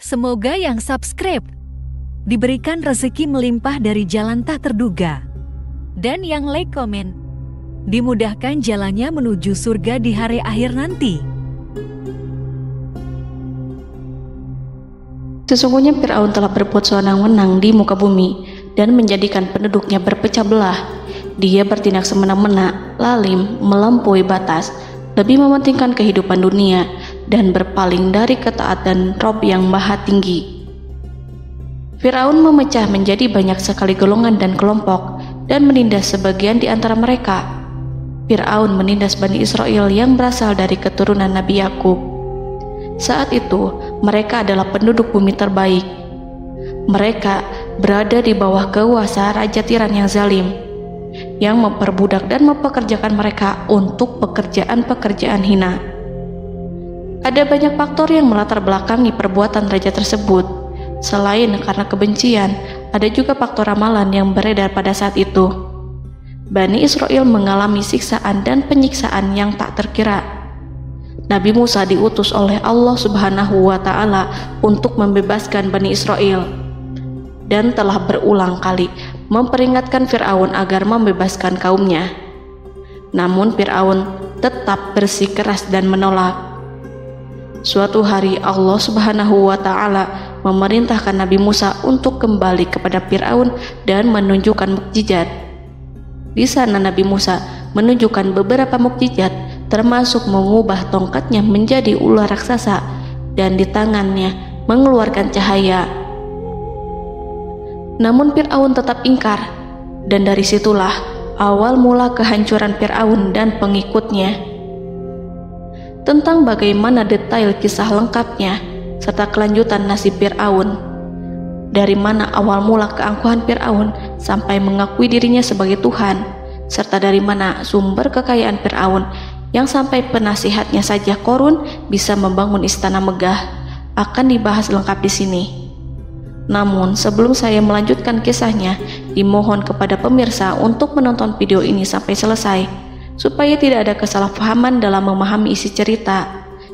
Semoga yang subscribe diberikan rezeki melimpah dari jalan tak terduga. Dan yang like komen, dimudahkan jalannya menuju surga di hari akhir nanti. Sesungguhnya Fir'aun telah berbuat sewenang-wenang di muka bumi dan menjadikan penduduknya berpecah belah. Dia bertindak semena-mena, lalim, melampaui batas, lebih mementingkan kehidupan dunia dan berpaling dari ketaatan Rob yang Maha Tinggi. Fir'aun memecah menjadi banyak sekali golongan dan kelompok dan menindas sebagian di antara mereka. Fir'aun menindas Bani Israel yang berasal dari keturunan Nabi Yakub. Saat itu, mereka adalah penduduk bumi terbaik. Mereka berada di bawah kuasa Raja Tiran yang zalim, yang memperbudak dan mempekerjakan mereka untuk pekerjaan-pekerjaan hina. Ada banyak faktor yang melatar belakangi perbuatan raja tersebut. Selain karena kebencian, ada juga faktor ramalan yang beredar pada saat itu. Bani Israel mengalami siksaan dan penyiksaan yang tak terkira. Nabi Musa diutus oleh Allah Subhanahu wa Ta'ala untuk membebaskan Bani Israel, dan telah berulang kali memperingatkan Fir'aun agar membebaskan kaumnya. Namun Fir'aun tetap bersikeras dan menolak. Suatu hari Allah Subhanahu wa Ta'ala memerintahkan Nabi Musa untuk kembali kepada Fir'aun dan menunjukkan mukjizat. Di sana Nabi Musa menunjukkan beberapa mukjizat, termasuk mengubah tongkatnya menjadi ular raksasa dan di tangannya mengeluarkan cahaya. Namun Fir'aun tetap ingkar, dan dari situlah awal mula kehancuran Fir'aun dan pengikutnya. Tentang bagaimana detail kisah lengkapnya serta kelanjutan nasib Fir'aun, dari mana awal mula keangkuhan Fir'aun sampai mengakui dirinya sebagai Tuhan, serta dari mana sumber kekayaan Fir'aun yang sampai penasihatnya saja Qorun bisa membangun istana megah, akan dibahas lengkap di sini. Namun sebelum saya melanjutkan kisahnya, dimohon kepada pemirsa untuk menonton video ini sampai selesai, supaya tidak ada kesalahpahaman dalam memahami isi cerita,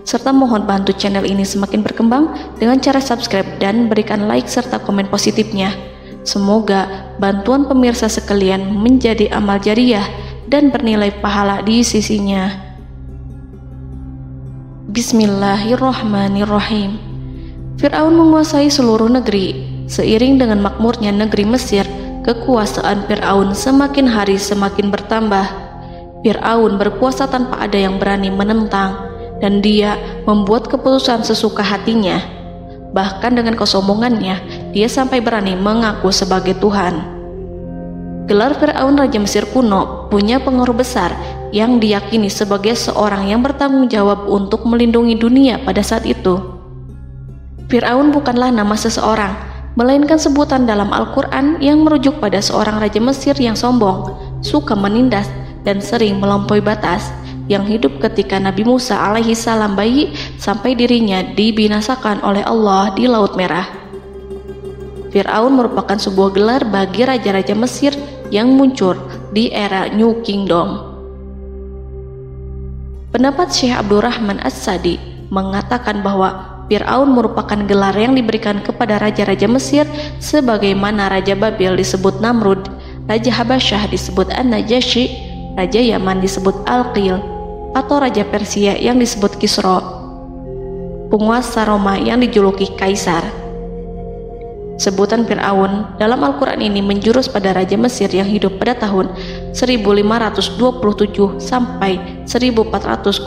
serta mohon bantu channel ini semakin berkembang dengan cara subscribe dan berikan like serta komen positifnya. Semoga bantuan pemirsa sekalian menjadi amal jariah dan bernilai pahala di sisinya. Bismillahirrahmanirrahim. Fir'aun menguasai seluruh negeri. Seiring dengan makmurnya negeri Mesir, kekuasaan Fir'aun semakin hari semakin bertambah. Fir'aun berkuasa tanpa ada yang berani menentang, dan dia membuat keputusan sesuka hatinya. Bahkan dengan kesombongannya, dia sampai berani mengaku sebagai Tuhan. Gelar Fir'aun Raja Mesir kuno punya pengaruh besar yang diyakini sebagai seorang yang bertanggung jawab untuk melindungi dunia pada saat itu. Fir'aun bukanlah nama seseorang, melainkan sebutan dalam Al-Quran yang merujuk pada seorang Raja Mesir yang sombong, suka menindas, dan sering melampaui batas, yang hidup ketika Nabi Musa alaihi salam bayi sampai dirinya dibinasakan oleh Allah di Laut Merah. Fir'aun merupakan sebuah gelar bagi raja-raja Mesir yang muncul di era New Kingdom. Pendapat Syekh Abdurrahman As-Sadi mengatakan bahwa Fir'aun merupakan gelar yang diberikan kepada raja-raja Mesir, sebagaimana Raja Babil disebut Namrud, Raja Habasyah disebut An-Najasyi, Raja Yaman disebut Al-Qil, atau Raja Persia yang disebut Kisra, penguasa Roma yang dijuluki Kaisar. Sebutan Fir'aun dalam Al-Quran ini menjurus pada Raja Mesir yang hidup pada tahun 1527 sampai 1407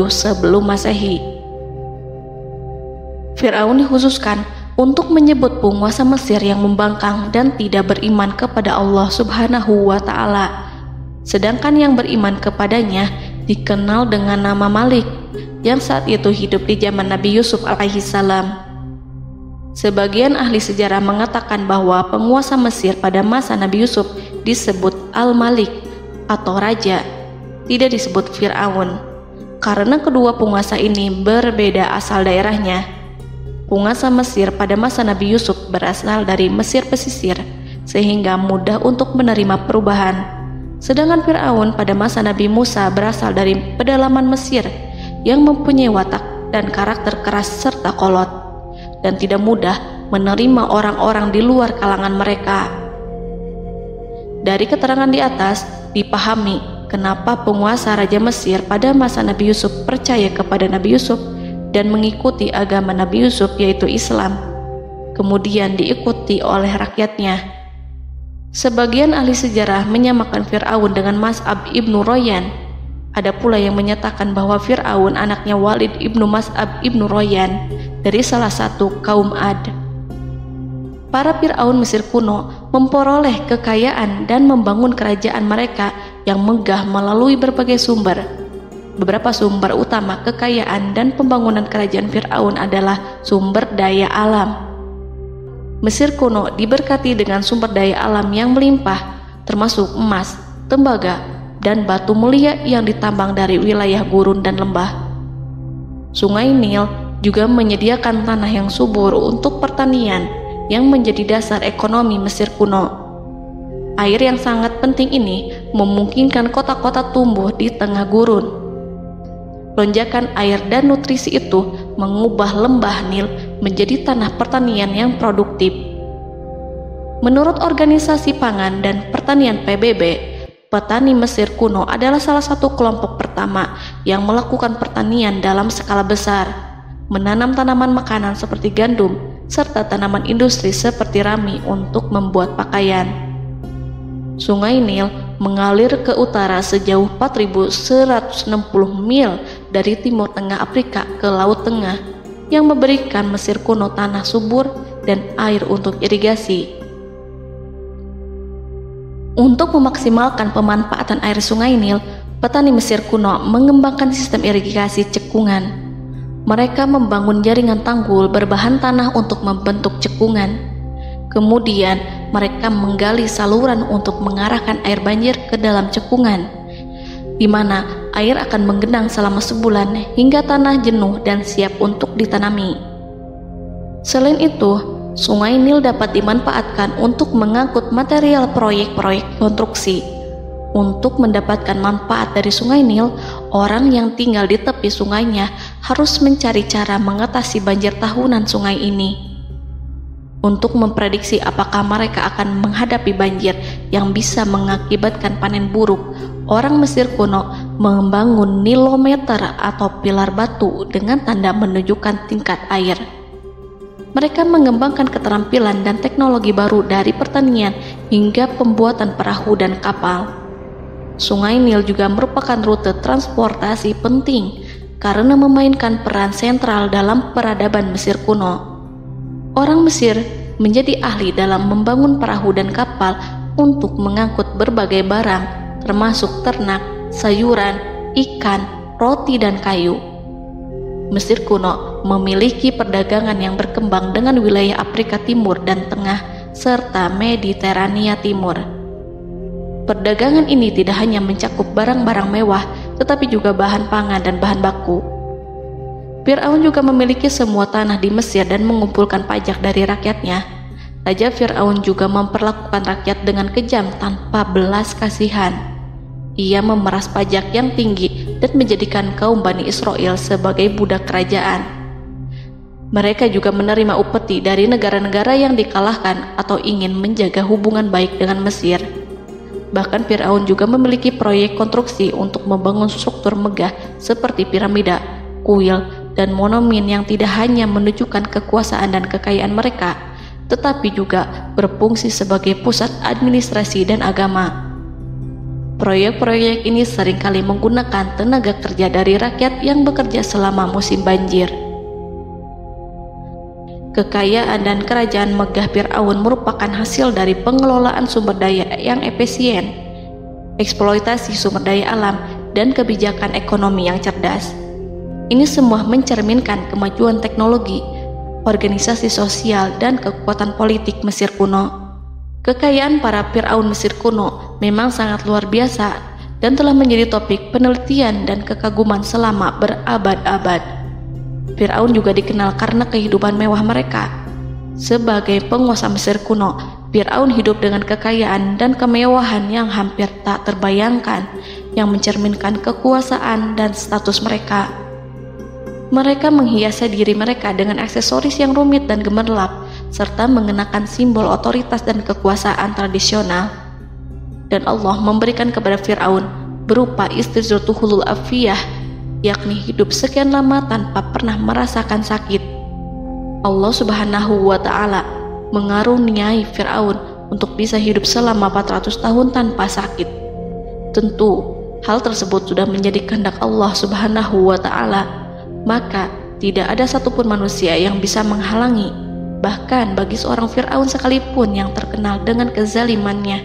sebelum Masehi. Fir'aun dikhususkan untuk menyebut penguasa Mesir yang membangkang dan tidak beriman kepada Allah Subhanahu wa Ta'ala. Sedangkan yang beriman kepadanya dikenal dengan nama Malik, yang saat itu hidup di zaman Nabi Yusuf alaihi salam. Sebagian ahli sejarah mengatakan bahwa penguasa Mesir pada masa Nabi Yusuf disebut Al-Malik atau Raja, tidak disebut Fir'aun, karena kedua penguasa ini berbeda asal daerahnya. Penguasa Mesir pada masa Nabi Yusuf berasal dari Mesir pesisir, sehingga mudah untuk menerima perubahan. Sedangkan Fir'aun pada masa Nabi Musa berasal dari pedalaman Mesir yang mempunyai watak dan karakter keras serta kolot. dan tidak mudah menerima orang-orang di luar kalangan mereka. Dari keterangan di atas dipahami kenapa penguasa Raja Mesir pada masa Nabi Yusuf percaya kepada Nabi Yusuf dan mengikuti agama Nabi Yusuf yaitu Islam, kemudian diikuti oleh rakyatnya. Sebagian ahli sejarah menyamakan Fir'aun dengan Mas'ab ibnu Royan. Ada pula yang menyatakan bahwa Fir'aun anaknya Walid ibnu Mas'ab ibnu Royan dari salah satu kaum Ad. Para Fir'aun Mesir kuno memperoleh kekayaan dan membangun kerajaan mereka yang megah melalui berbagai sumber. Beberapa sumber utama kekayaan dan pembangunan kerajaan Fir'aun adalah sumber daya alam. Mesir kuno diberkati dengan sumber daya alam yang melimpah, termasuk emas, tembaga, dan batu mulia yang ditambang dari wilayah gurun dan lembah. Sungai Nil juga menyediakan tanah yang subur untuk pertanian yang menjadi dasar ekonomi Mesir kuno. Air yang sangat penting ini memungkinkan kota-kota tumbuh di tengah gurun. Lonjakan air dan nutrisi itu mengubah lembah Nil menjadi tanah pertanian yang produktif. Menurut Organisasi Pangan dan Pertanian PBB, petani Mesir kuno adalah salah satu kelompok pertama yang melakukan pertanian dalam skala besar, menanam tanaman makanan seperti gandum, serta tanaman industri seperti rami untuk membuat pakaian. Sungai Nil mengalir ke utara sejauh 4.160 mil dari timur tengah Afrika ke Laut Tengah, yang memberikan Mesir kuno tanah subur dan air untuk irigasi. Untuk memaksimalkan pemanfaatan air Sungai Nil, petani Mesir kuno mengembangkan sistem irigasi cekungan. Mereka membangun jaringan tanggul berbahan tanah untuk membentuk cekungan. Kemudian mereka menggali saluran untuk mengarahkan air banjir ke dalam cekungan, di mana air akan menggenang selama sebulan hingga tanah jenuh dan siap untuk ditanami. Selain itu, Sungai Nil dapat dimanfaatkan untuk mengangkut material proyek-proyek konstruksi. Untuk mendapatkan manfaat dari Sungai Nil, orang yang tinggal di tepi sungainya harus mencari cara mengatasi banjir tahunan sungai ini. Untuk memprediksi apakah mereka akan menghadapi banjir yang bisa mengakibatkan panen buruk, orang Mesir kuno membangun nilometer atau pilar batu dengan tanda menunjukkan tingkat air. Mereka mengembangkan keterampilan dan teknologi baru dari pertanian hingga pembuatan perahu dan kapal. Sungai Nil juga merupakan rute transportasi penting karena memainkan peran sentral dalam peradaban Mesir kuno. Orang Mesir menjadi ahli dalam membangun perahu dan kapal untuk mengangkut berbagai barang, termasuk ternak, sayuran, ikan, roti, dan kayu. Mesir kuno memiliki perdagangan yang berkembang dengan wilayah Afrika Timur dan Tengah serta Mediterania Timur. Perdagangan ini tidak hanya mencakup barang-barang mewah, tetapi juga bahan pangan dan bahan baku. Fir'aun juga memiliki semua tanah di Mesir dan mengumpulkan pajak dari rakyatnya. Raja Fir'aun juga memperlakukan rakyat dengan kejam tanpa belas kasihan. Ia memeras pajak yang tinggi dan menjadikan kaum Bani Israel sebagai budak kerajaan. Mereka juga menerima upeti dari negara-negara yang dikalahkan atau ingin menjaga hubungan baik dengan Mesir. Bahkan Fir'aun juga memiliki proyek konstruksi untuk membangun struktur megah seperti piramida, kuil, dan monumen yang tidak hanya menunjukkan kekuasaan dan kekayaan mereka, tetapi juga berfungsi sebagai pusat administrasi dan agama. Proyek-proyek ini seringkali menggunakan tenaga kerja dari rakyat yang bekerja selama musim banjir. Kekayaan dan kerajaan megah Fir'aun merupakan hasil dari pengelolaan sumber daya yang efisien, eksploitasi sumber daya alam, dan kebijakan ekonomi yang cerdas. Ini semua mencerminkan kemajuan teknologi, organisasi sosial, dan kekuatan politik Mesir kuno. Kekayaan para Fir'aun Mesir kuno memang sangat luar biasa dan telah menjadi topik penelitian dan kekaguman selama berabad-abad. Fir'aun juga dikenal karena kehidupan mewah mereka. Sebagai penguasa Mesir kuno, Fir'aun hidup dengan kekayaan dan kemewahan yang hampir tak terbayangkan, yang mencerminkan kekuasaan dan status mereka. Mereka menghiasi diri mereka dengan aksesoris yang rumit dan gemerlap, serta mengenakan simbol otoritas dan kekuasaan tradisional. Dan Allah memberikan kepada Fir'aun berupa istizratuhul afiyah, yakni hidup sekian lama tanpa pernah merasakan sakit. Allah Subhanahu wa Ta'ala mengaruniai Fir'aun untuk bisa hidup selama 400 tahun tanpa sakit. Tentu hal tersebut sudah menjadi kehendak Allah Subhanahu wa Ta'ala, maka tidak ada satupun manusia yang bisa menghalangi, bahkan bagi seorang Fir'aun sekalipun yang terkenal dengan kezalimannya.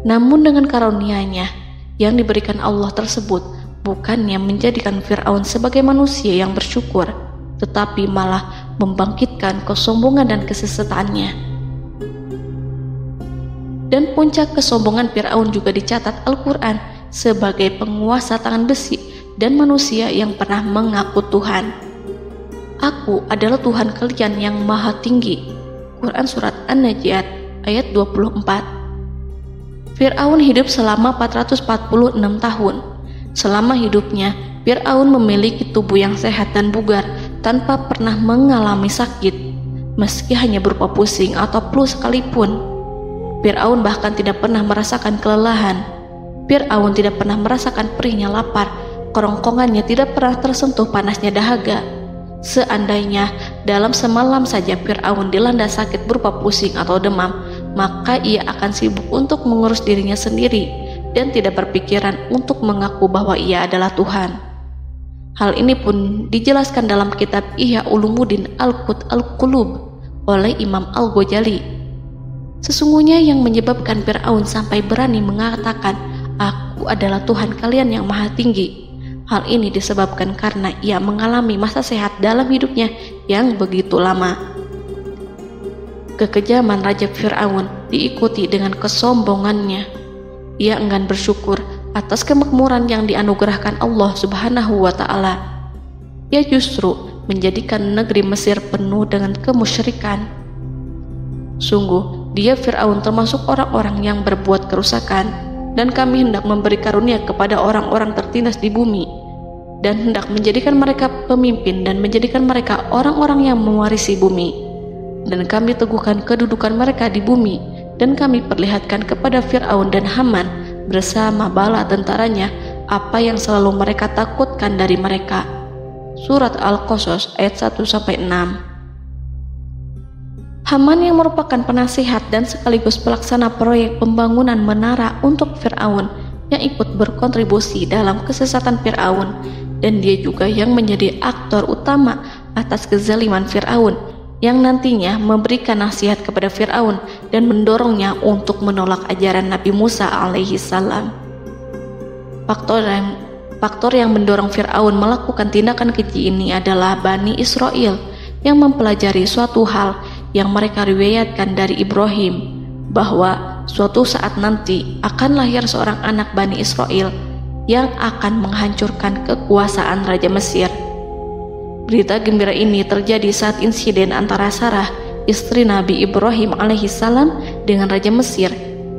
Namun dengan karunia-Nya yang diberikan Allah tersebut bukannya menjadikan Fir'aun sebagai manusia yang bersyukur, tetapi malah membangkitkan kesombongan dan kesesataannya. Dan puncak kesombongan Fir'aun juga dicatat Al-Quran sebagai penguasa tangan besi dan manusia yang pernah mengaku Tuhan. Aku adalah Tuhan kalian yang maha tinggi. Quran Surat An-Najiat ayat 24. Fir'aun hidup selama 446 tahun. Selama hidupnya, Fir'aun memiliki tubuh yang sehat dan bugar tanpa pernah mengalami sakit, meski hanya berupa pusing atau flu sekalipun. Fir'aun bahkan tidak pernah merasakan kelelahan. Fir'aun tidak pernah merasakan perihnya lapar, kerongkongannya tidak pernah tersentuh panasnya dahaga. Seandainya dalam semalam saja Fir'aun dilanda sakit berupa pusing atau demam, maka ia akan sibuk untuk mengurus dirinya sendiri dan tidak berpikiran untuk mengaku bahwa ia adalah Tuhan. Hal ini pun dijelaskan dalam kitab Ihya Ulumuddin Al-Qut Al-Qulub oleh Imam Al-Ghazali. Sesungguhnya yang menyebabkan Fir'aun sampai berani mengatakan, "Aku adalah Tuhan kalian yang maha tinggi." Hal ini disebabkan karena ia mengalami masa sehat dalam hidupnya yang begitu lama. Kekejaman Raja Fir'aun diikuti dengan kesombongannya. Ia enggan bersyukur atas kemakmuran yang dianugerahkan Allah Subhanahu wa Ta'ala. Ia justru menjadikan negeri Mesir penuh dengan kemusyrikan. Sungguh, dia Fir'aun termasuk orang-orang yang berbuat kerusakan, dan kami hendak memberi karunia kepada orang-orang tertindas di bumi, dan hendak menjadikan mereka pemimpin dan menjadikan mereka orang-orang yang mewarisi bumi. Dan kami teguhkan kedudukan mereka di bumi, dan kami perlihatkan kepada Fir'aun dan Haman bersama bala tentaranya apa yang selalu mereka takutkan dari mereka. Surat Al-Qasas ayat 1-6. Haman yang merupakan penasihat dan sekaligus pelaksana proyek pembangunan menara untuk Fir'aun yang ikut berkontribusi dalam kesesatan Fir'aun, dan dia juga yang menjadi aktor utama atas kezaliman Fir'aun yang nantinya memberikan nasihat kepada Fir'aun dan mendorongnya untuk menolak ajaran Nabi Musa alaihi salam. Faktor yang mendorong Fir'aun melakukan tindakan keji ini adalah Bani Israel yang mempelajari suatu hal yang mereka riwayatkan dari Ibrahim, bahwa suatu saat nanti akan lahir seorang anak Bani Israel yang akan menghancurkan kekuasaan Raja Mesir. Berita gembira ini terjadi saat insiden antara Sarah, istri Nabi Ibrahim alaihissalam, dengan Raja Mesir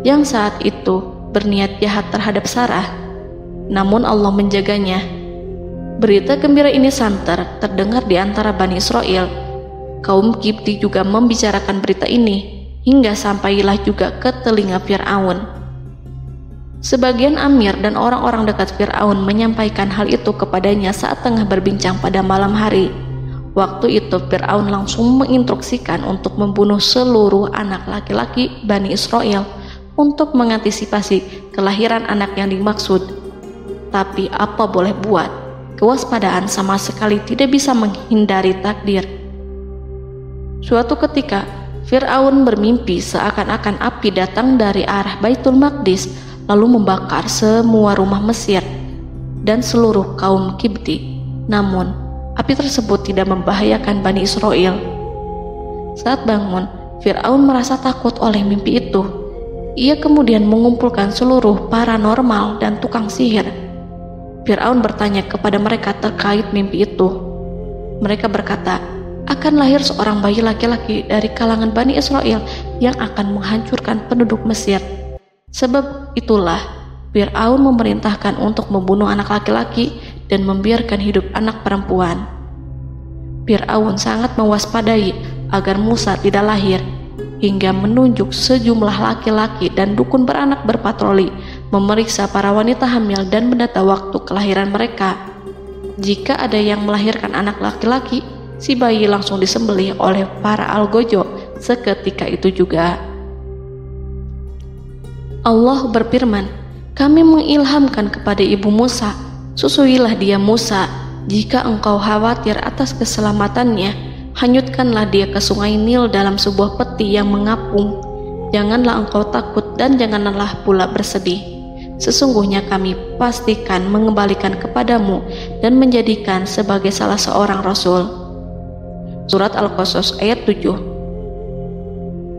yang saat itu berniat jahat terhadap Sarah. Namun Allah menjaganya. Berita gembira ini santer terdengar di antara Bani Israel. Kaum Kipti juga membicarakan berita ini, hingga sampailah juga ke telinga Fir'aun. Sebagian amir dan orang-orang dekat Fir'aun menyampaikan hal itu kepadanya saat tengah berbincang pada malam hari. Waktu itu Fir'aun langsung menginstruksikan untuk membunuh seluruh anak laki-laki Bani Israel untuk mengantisipasi kelahiran anak yang dimaksud. Tapi apa boleh buat, kewaspadaan sama sekali tidak bisa menghindari takdir. Suatu ketika, Fir'aun bermimpi seakan-akan api datang dari arah Baitul Maqdis lalu membakar semua rumah Mesir dan seluruh kaum Kipti. Namun, api tersebut tidak membahayakan Bani Israel. Saat bangun, Fir'aun merasa takut oleh mimpi itu. Ia kemudian mengumpulkan seluruh paranormal dan tukang sihir. Fir'aun bertanya kepada mereka terkait mimpi itu. Mereka berkata, akan lahir seorang bayi laki-laki dari kalangan Bani Israel yang akan menghancurkan penduduk Mesir. Sebab itulah Fir'aun memerintahkan untuk membunuh anak laki-laki dan membiarkan hidup anak perempuan. Fir'aun sangat mewaspadai agar Musa tidak lahir, hingga menunjuk sejumlah laki-laki dan dukun beranak berpatroli memeriksa para wanita hamil dan mendata waktu kelahiran mereka. Jika ada yang melahirkan anak laki-laki, si bayi langsung disembelih oleh para algojo seketika itu juga. Allah berfirman, "Kami mengilhamkan kepada ibu Musa, susuilah dia Musa. Jika engkau khawatir atas keselamatannya, hanyutkanlah dia ke sungai Nil dalam sebuah peti yang mengapung. Janganlah engkau takut dan janganlah pula bersedih. Sesungguhnya kami pastikan mengembalikan kepadamu dan menjadikan sebagai salah seorang rasul." Surat Al-Qasas ayat 7.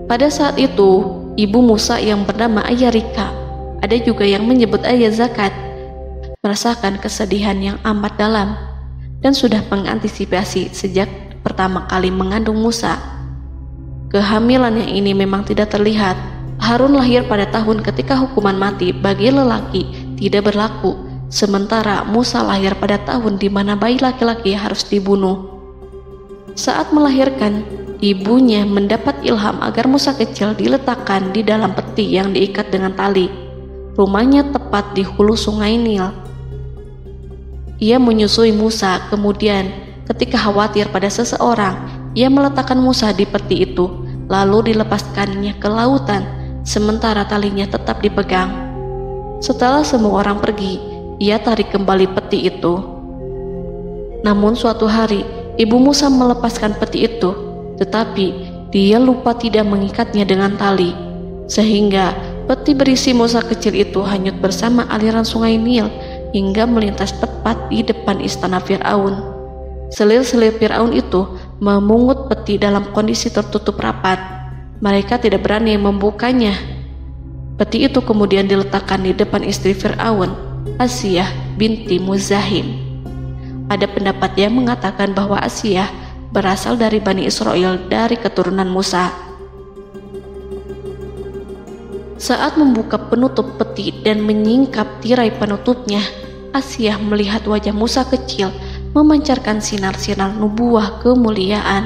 Pada saat itu, ibu Musa yang bernama Ayarika, ada juga yang menyebut Ayah Zakat, merasakan kesedihan yang amat dalam dan sudah mengantisipasi sejak pertama kali mengandung Musa. Kehamilannya ini memang tidak terlihat. Harun lahir pada tahun ketika hukuman mati bagi lelaki tidak berlaku, sementara Musa lahir pada tahun di mana bayi laki-laki harus dibunuh. Saat melahirkan, ibunya mendapat ilham agar Musa kecil diletakkan di dalam peti yang diikat dengan tali. Rumahnya tepat di hulu sungai Nil. Ia menyusui Musa, kemudian ketika khawatir pada seseorang, ia meletakkan Musa di peti itu, lalu dilepaskannya ke lautan, sementara talinya tetap dipegang. Setelah semua orang pergi, ia tarik kembali peti itu. Namun suatu hari, ibu Musa melepaskan peti itu, tetapi dia lupa tidak mengikatnya dengan tali, sehingga peti berisi Musa kecil itu hanyut bersama aliran sungai Nil hingga melintas tepat di depan istana Fir'aun. Selir-selir Fir'aun itu memungut peti dalam kondisi tertutup rapat. Mereka tidak berani membukanya. Peti itu kemudian diletakkan di depan istri Fir'aun, Asiyah binti Muzahim. Ada pendapat yang mengatakan bahwa Asiyah berasal dari Bani Israel dari keturunan Musa. Saat membuka penutup peti dan menyingkap tirai penutupnya, Asiyah melihat wajah Musa kecil memancarkan sinar-sinar nubuah kemuliaan.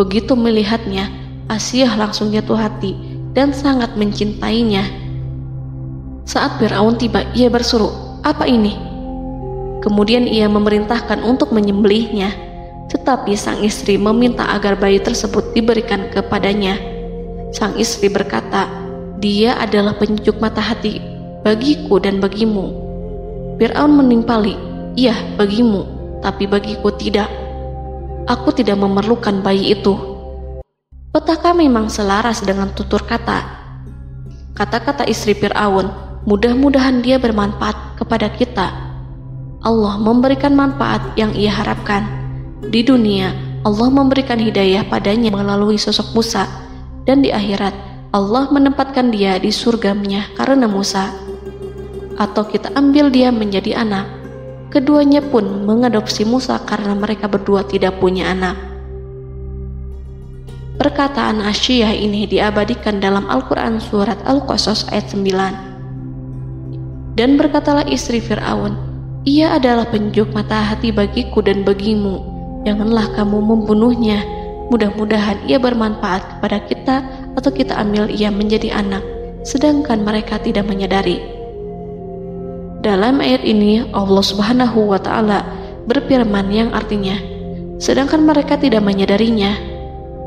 Begitu melihatnya, Asiyah langsung jatuh hati dan sangat mencintainya. Saat Fir'aun tiba, ia berseru, "Apa ini?" Kemudian ia memerintahkan untuk menyembelihnya, tetapi sang istri meminta agar bayi tersebut diberikan kepadanya. Sang istri berkata, "Dia adalah penyejuk mata hati bagiku dan bagimu." Fir'aun menimpali, "Iya, bagimu, tapi bagiku tidak. Aku tidak memerlukan bayi itu." Petaka memang selaras dengan tutur kata. Kata-kata istri Fir'aun, mudah-mudahan dia bermanfaat kepada kita. Allah memberikan manfaat yang ia harapkan. Di dunia, Allah memberikan hidayah padanya melalui sosok Musa, dan di akhirat, Allah menempatkan dia di surganya karena Musa. Atau kita ambil dia menjadi anak. Keduanya pun mengadopsi Musa karena mereka berdua tidak punya anak. Perkataan Asiyah ini diabadikan dalam Al-Quran surat Al-Qasas ayat 9. Dan berkatalah istri Fir'aun, "Ia adalah penyejuk mata hati bagiku dan bagimu. Janganlah kamu membunuhnya. Mudah-mudahan ia bermanfaat kepada kita, atau kita ambil ia menjadi anak, sedangkan mereka tidak menyadari." Dalam ayat ini Allah Subhanahu wa Ta'ala berfirman yang artinya, sedangkan mereka tidak menyadarinya.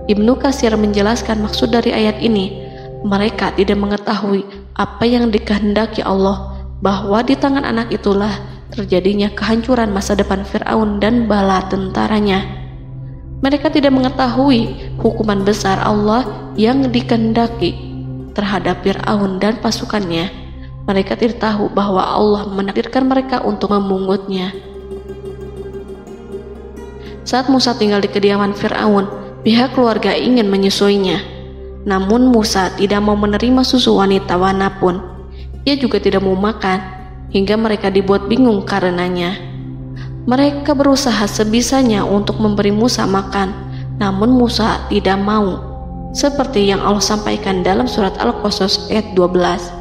Ibnu Katsir menjelaskan maksud dari ayat ini, mereka tidak mengetahui apa yang dikehendaki Allah, bahwa di tangan anak itulah terjadinya kehancuran masa depan Fir'aun dan bala tentaranya. Mereka tidak mengetahui hukuman besar Allah yang dikehendaki terhadap Fir'aun dan pasukannya. Mereka tidak tahu bahwa Allah menakdirkan mereka untuk memungutnya. Saat Musa tinggal di kediaman Fir'aun, pihak keluarga ingin menyusuinya. Namun Musa tidak mau menerima susu wanita manapun. Ia juga tidak mau makan, hingga mereka dibuat bingung karenanya. Mereka berusaha sebisanya untuk memberi Musa makan, namun Musa tidak mau. Seperti yang Allah sampaikan dalam surat Al-Qasas ayat 12.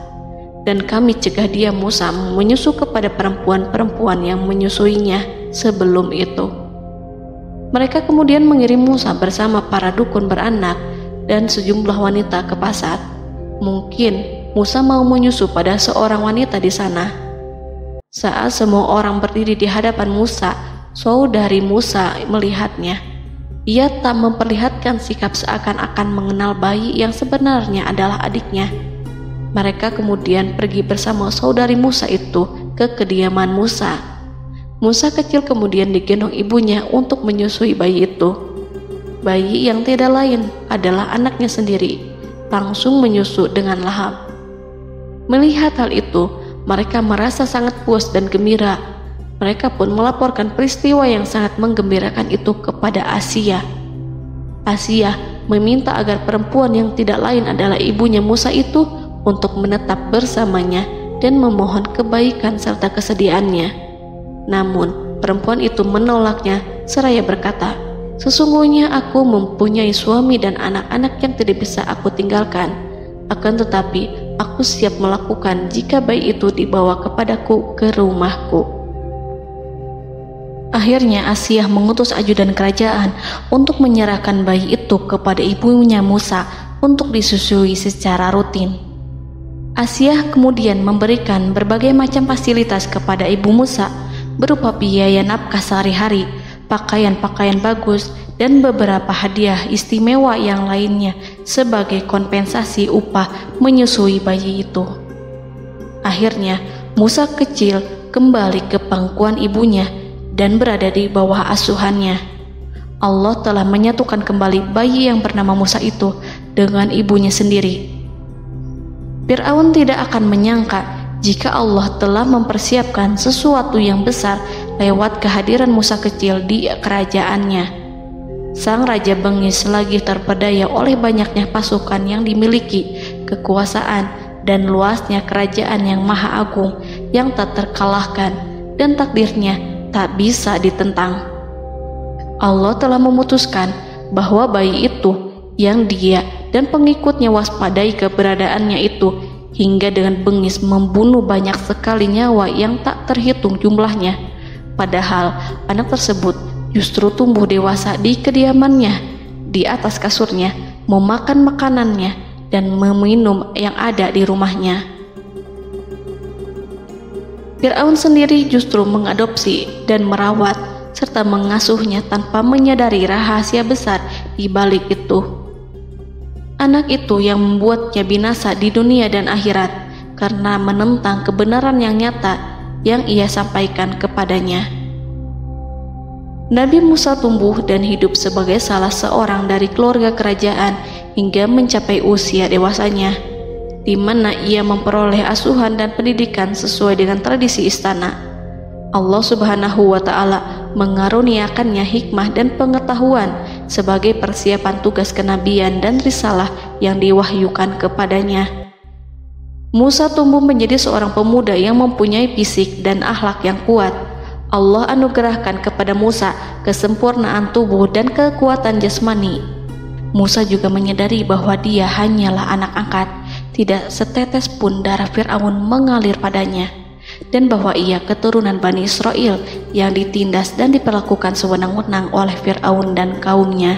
dan kami cegah dia Musa menyusu kepada perempuan-perempuan yang menyusuinya sebelum itu. Mereka kemudian mengirim Musa bersama para dukun beranak dan sejumlah wanita ke pasar. Mungkin Musa mau menyusu pada seorang wanita di sana. Saat semua orang berdiri di hadapan Musa, saudari Musa melihatnya. Ia tak memperlihatkan sikap seakan-akan mengenal bayi yang sebenarnya adalah adiknya. Mereka kemudian pergi bersama saudari Musa itu ke kediaman Musa. Musa kecil kemudian digendong ibunya untuk menyusui bayi itu. Bayi yang tidak lain adalah anaknya sendiri, langsung menyusu dengan lahap. Melihat hal itu, mereka merasa sangat puas dan gembira. Mereka pun melaporkan peristiwa yang sangat menggembirakan itu kepada Asia. Asia meminta agar perempuan yang tidak lain adalah ibunya Musa itu untuk menetap bersamanya dan memohon kebaikan serta kesediaannya. Namun, perempuan itu menolaknya seraya berkata, "Sesungguhnya aku mempunyai suami dan anak-anak yang tidak bisa aku tinggalkan. Akan tetapi, aku siap melakukan jika bayi itu dibawa kepadaku ke rumahku." Akhirnya Asia mengutus ajudan kerajaan untuk menyerahkan bayi itu kepada ibunya Musa untuk disusui secara rutin. Asia kemudian memberikan berbagai macam fasilitas kepada ibu Musa berupa biaya nafkah sehari-hari, pakaian-pakaian bagus, dan beberapa hadiah istimewa yang lainnya sebagai kompensasi upah menyusui bayi itu. Akhirnya Musa kecil kembali ke pangkuan ibunya dan berada di bawah asuhannya. Allah telah menyatukan kembali bayi yang bernama Musa itu dengan ibunya sendiri. Fir'aun tidak akan menyangka jika Allah telah mempersiapkan sesuatu yang besar lewat kehadiran Musa kecil di kerajaannya. Sang raja bengis lagi terpedaya oleh banyaknya pasukan yang dimiliki, kekuasaan, dan luasnya kerajaan yang maha agung yang tak terkalahkan, dan takdirnya tak bisa ditentang. Allah telah memutuskan bahwa bayi itu yang dia dan pengikutnya waspadai keberadaannya itu hingga dengan bengis membunuh banyak sekali nyawa yang tak terhitung jumlahnya. Padahal anak tersebut justru tumbuh dewasa di kediamannya, di atas kasurnya, memakan makanannya dan meminum yang ada di rumahnya. Fir'aun sendiri justru mengadopsi dan merawat serta mengasuhnya tanpa menyadari rahasia besar di balik itu. Anak itu yang membuatnya binasa di dunia dan akhirat karena menentang kebenaran yang nyata yang ia sampaikan kepadanya. Nabi Musa tumbuh dan hidup sebagai salah seorang dari keluarga kerajaan hingga mencapai usia dewasanya, di mana ia memperoleh asuhan dan pendidikan sesuai dengan tradisi istana. Allah Subhanahu wa Ta'ala mengaruniakannya hikmah dan pengetahuan sebagai persiapan tugas kenabian dan risalah yang diwahyukan kepadanya. Musa tumbuh menjadi seorang pemuda yang mempunyai fisik dan akhlak yang kuat. Allah anugerahkan kepada Musa kesempurnaan tubuh dan kekuatan jasmani. Musa juga menyadari bahwa dia hanyalah anak angkat. Tidak setetes pun darah Fir'aun mengalir padanya, dan bahwa ia keturunan Bani Israel yang ditindas dan diperlakukan sewenang-wenang oleh Fir'aun dan kaumnya.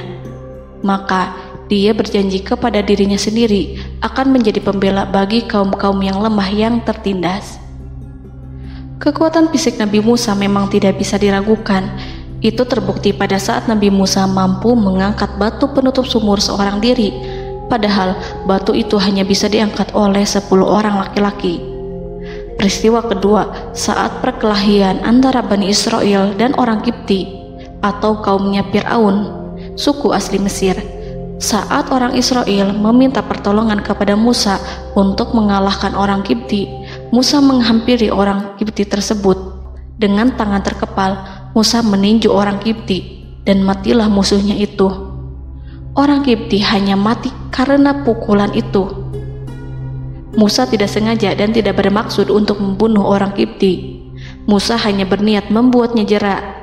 Maka dia berjanji kepada dirinya sendiri akan menjadi pembela bagi kaum-kaum yang lemah yang tertindas. Kekuatan fisik Nabi Musa memang tidak bisa diragukan. Itu terbukti pada saat Nabi Musa mampu mengangkat batu penutup sumur seorang diri, padahal batu itu hanya bisa diangkat oleh 10 orang laki-laki. Peristiwa kedua saat perkelahian antara Bani Israel dan orang Kipti atau kaumnya Fir'aun, suku asli Mesir. Saat orang Israel meminta pertolongan kepada Musa untuk mengalahkan orang Kipti, Musa menghampiri orang Kipti tersebut. Dengan tangan terkepal, Musa meninju orang Kipti dan matilah musuhnya itu. Orang Kipti hanya mati karena pukulan itu. Musa tidak sengaja dan tidak bermaksud untuk membunuh orang Kipti. Musa hanya berniat membuatnya jera.